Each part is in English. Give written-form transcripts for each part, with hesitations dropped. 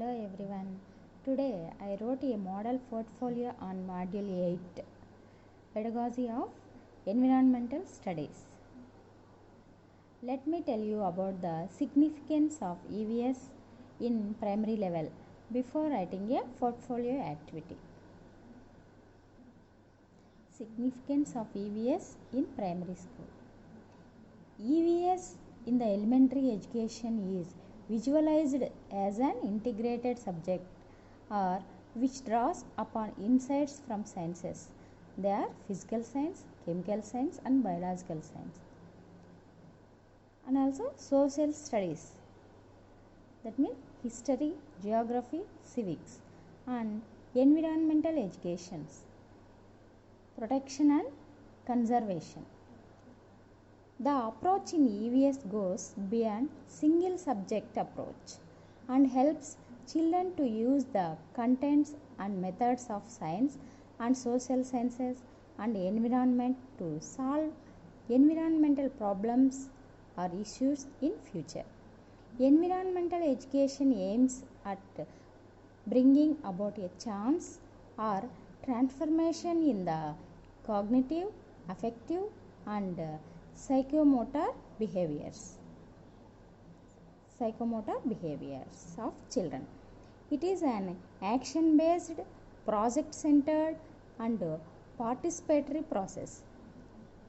Hello everyone. Today I wrote a model portfolio on Module 8 Pedagogy of Environmental Studies. Let me tell you about the significance of EVS in primary level before writing a portfolio activity. Significance of EVS in primary school. EVS in the elementary education is visualized as an integrated subject or which draws upon insights from sciences. They are physical science, chemical science and biological science. And also social studies. That means history, geography, civics and environmental educations. Protection and conservation. The approach in EVS goes beyond single subject approach and helps children to use the contents and methods of science and social sciences and environment to solve environmental problems or issues in future. Environmental education aims at bringing about a chance or transformation in the cognitive, affective and psychomotor behaviors of children. It is an action based, project centered and participatory process.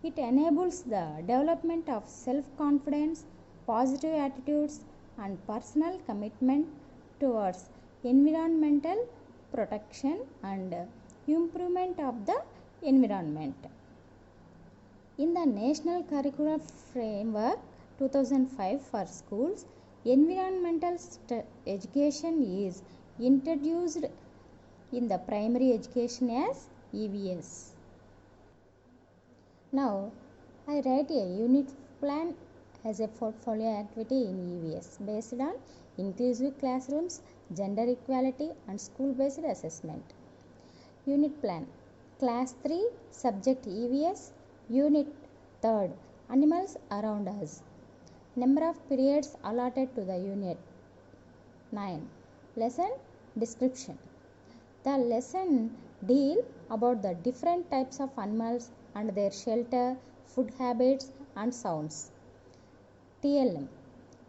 It enables the development of self confidence, positive attitudes and personal commitment towards environmental protection and improvement of the environment. In the National Curriculum Framework 2005 for schools, environmental education is introduced in the primary education as EVS. Now, I write a unit plan as a portfolio activity in EVS based on inclusive classrooms, gender equality and school-based assessment. Unit plan. Class 3, subject EVS, Unit 3rd, Animals Around Us. Number of periods allotted to the unit 9. Lesson description. The lesson deal about the different types of animals and their shelter, food habits and sounds. TLM.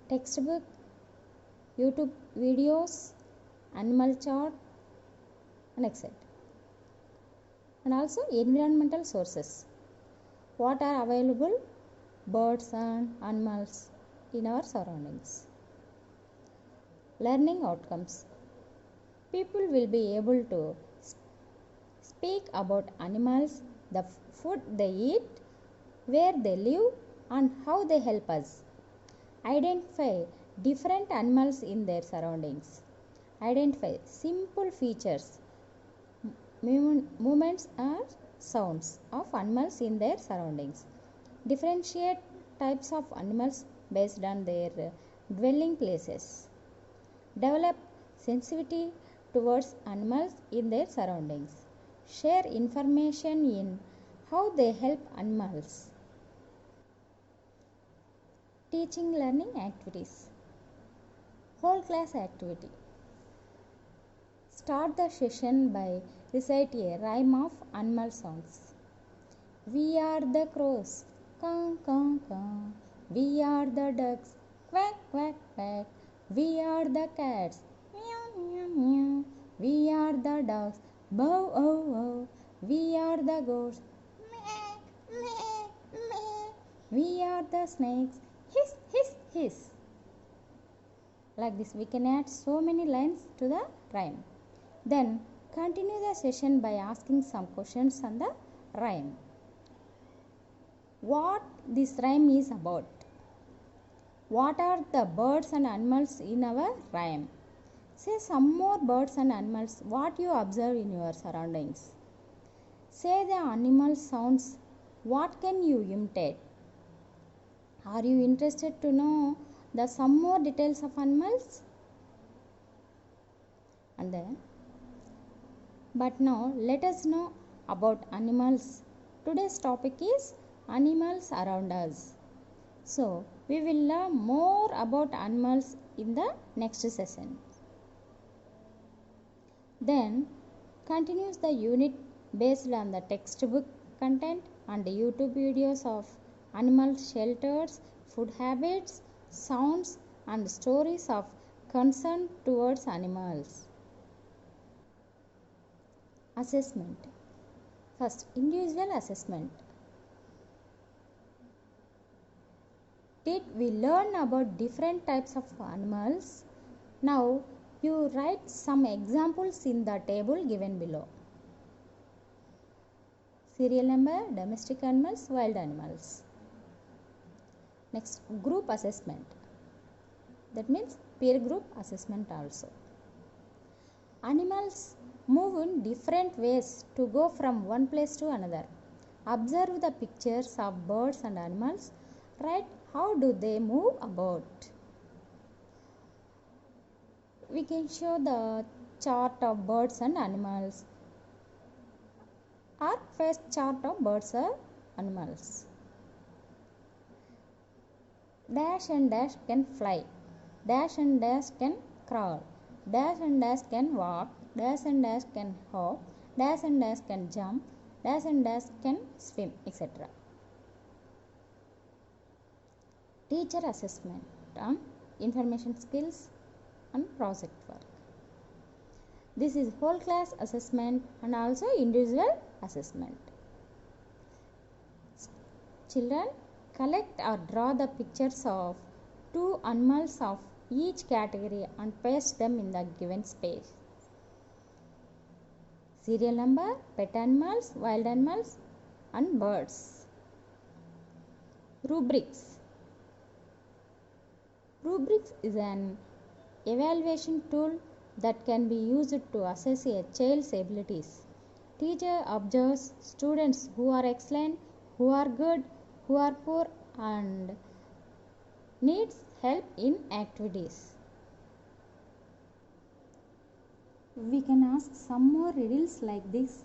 Textbook, YouTube videos, animal chart and etc. And also environmental sources. What are available birds and animals in our surroundings. Learning outcomes. People will be able to speak about animals, the food they eat, where they live and how they help us. Identify different animals in their surroundings. Identify simple features, movements or sounds of animals in their surroundings. Differentiate types of animals based on their dwelling places. Develop sensitivity towards animals in their surroundings. Share information in how they help animals. Teaching learning activities. Whole class activity. Start the session by recite a rhyme of animal sounds. We are the crows, caw caw caw. We are the ducks, quack quack quack. We are the cats, meow meow meow. We are the dogs, bow oh oh. We are the goats, meh meh meh. We are the snakes, hiss hiss hiss. Like this we can add so many lines to the rhyme. Then continue the session by asking some questions on the rhyme. What this rhyme is about? What are the birds and animals in our rhyme? Say some more birds and animals what you observe in your surroundings. Say the animal sounds. What can you imitate? Are you interested to know the some more details of animals? And then, but now let us know about animals. Today's topic is animals around us. So, we will learn more about animals in the next session. Then continues the unit based on the textbook content and YouTube videos of animal shelters, food habits, sounds, and stories of concern towards animals. Assessment. First, individual assessment. Did we learn about different types of animals? Now you write some examples in the table given below. Serial number, domestic animals, wild animals. Next, group assessment. That means peer group assessment also. Animals move in different ways to go from one place to another. Observe the pictures of birds and animals. Write how do they move about. We can show the chart of birds and animals, or first chart of birds or animals. Dash and dash can fly, dash and dash can crawl, dash and dash can walk, dash and dash can hop, dash and dash can jump, dash and dash can swim, etc. Teacher assessment on information skills and project work. This is whole class assessment and also individual assessment. Children, collect or draw the pictures of 2 animals of each category and paste them in the given space. Serial number, pet animals, wild animals, and birds. Rubrics. Rubrics is an evaluation tool that can be used to assess a child's abilities. Teacher observes students who are excellent, who are good, who are poor, and needs help in activities. We can ask some more riddles like this.